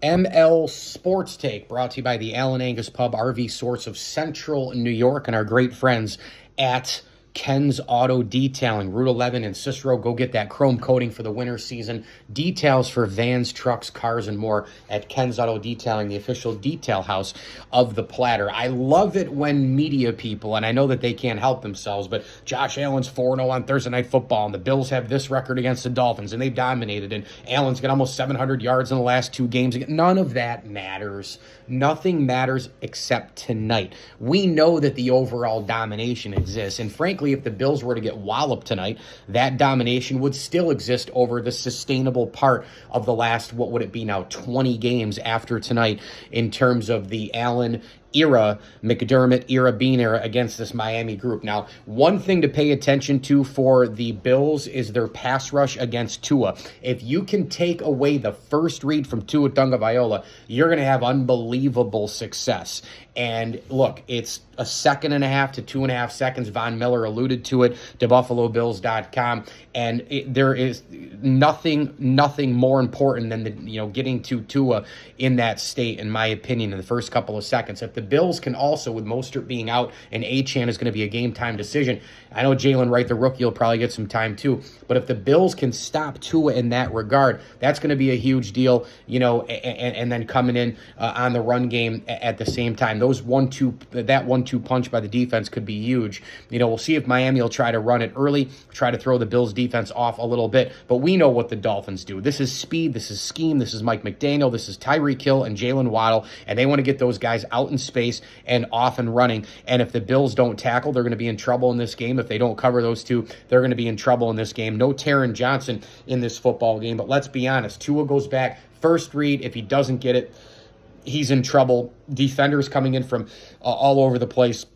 ML Sports Take, brought to you by the Allen Angus Pub RV Source of Central New York and our great friends at Ken's Auto Detailing, Route 11 in Cicero. Go get that chrome coating for the winter season. Details for vans, trucks, cars, and more at Ken's Auto Detailing, the official detail house of the Platter. I love it when media people, and I know that they can't help themselves, but Josh Allen's 4-0 on Thursday Night Football, and the Bills have this record against the Dolphins, and they've dominated, and Allen's got almost 700 yards in the last two games. None of that matters. Nothing matters except tonight. We know that the overall domination exists, and frankly, if the Bills were to get walloped tonight, that domination would still exist over the sustainable part of the last, what would it be now, 20 games after tonight in terms of the Allen era, McDermott era, Bean era against this Miami group. Now, one thing to pay attention to for the Bills is their pass rush against Tua. If you can take away the first read from Tua Tagovailoa, you're going to have unbelievable success. And look, it's a second and a half to 2.5 seconds. Von Miller alluded to it to BuffaloBills.com. And there is nothing more important than getting to Tua in that state, in my opinion, in the first couple of seconds. If the Bills can also, with Mostert being out and Achane is going to be a game-time decision, I know Jalen Wright, the rookie, will probably get some time too. But if the Bills can stop Tua in that regard, that's going to be a huge deal, and then coming in on the run game at the same time. That 1-2 punch by the defense could be huge. We'll see if Miami will try to run it early, try to throw the Bills defense off a little bit. But we know what the Dolphins do. This is speed, this is scheme, this is Mike McDaniel, this is Tyreek Hill and Jalen Waddle, and they want to get those guys out in space and off and running. And if the Bills don't tackle, they're going to be in trouble in this game. If they don't cover those two, they're going to be in trouble in this game. No Taron Johnson in this football game, but let's be honest. Tua goes back, first read. If he doesn't get it, he's in trouble. Defenders coming in from all over the place.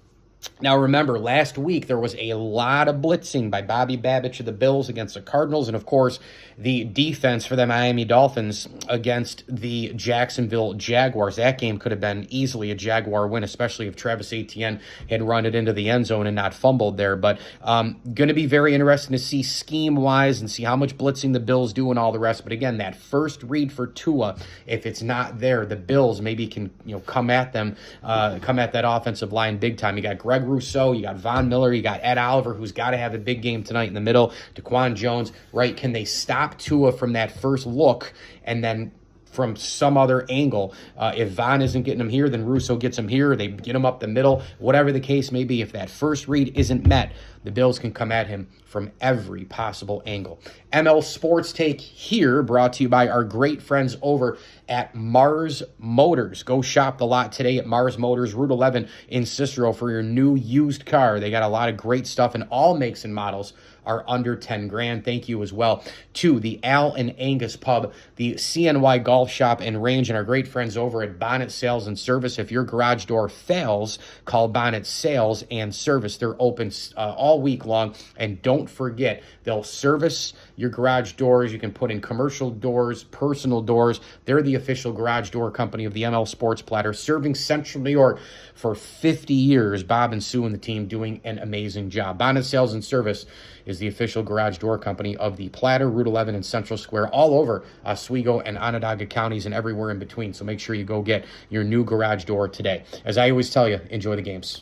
Now, remember, last week there was a lot of blitzing by Bobby Babich of the Bills against the Cardinals, and, of course, the defense for the Miami Dolphins against the Jacksonville Jaguars. That game could have been easily a Jaguar win, especially if Travis Etienne had run it into the end zone and not fumbled there. But going to be very interesting to see scheme-wise and see how much blitzing the Bills do and all the rest. But, again, that first read for Tua, if it's not there, the Bills maybe can come at that offensive line big time. You got Greg Rousseau, you got Von Miller, you got Ed Oliver, who's got to have a big game tonight in the middle, Daquan Jones, right? Can they stop Tua from that first look and then from some other angle? If Von isn't getting him here, then Rousseau gets him here. They get him up the middle. Whatever the case may be, if that first read isn't met, the Bills can come at him from every possible angle. ML Sports Take here, brought to you by our great friends over at Mars Motors. Go shop the lot today at Mars Motors, Route 11 in Cicero for your new used car. They got a lot of great stuff, and all makes and models are under 10 grand. Thank you as well to the Al and Angus Pub, the CNY Golf Shop and Range, and our great friends over at Bonnet Sales and Service. If your garage door fails, call Bonnet Sales and Service. They're open all week long, and don't forget, they'll service your garage doors. You can put in commercial doors, personal doors. They're the official garage door company of the ML Sports Platter, serving Central New York for 50 years. Bob and Sue and the team doing an amazing job. Bonnet Sales and Service is the official garage door company of the Platter, Route 11 in Central Square, all over Oswego and Onondaga counties and everywhere in between. So make sure you go get your new garage door today. As I always tell you, enjoy the games.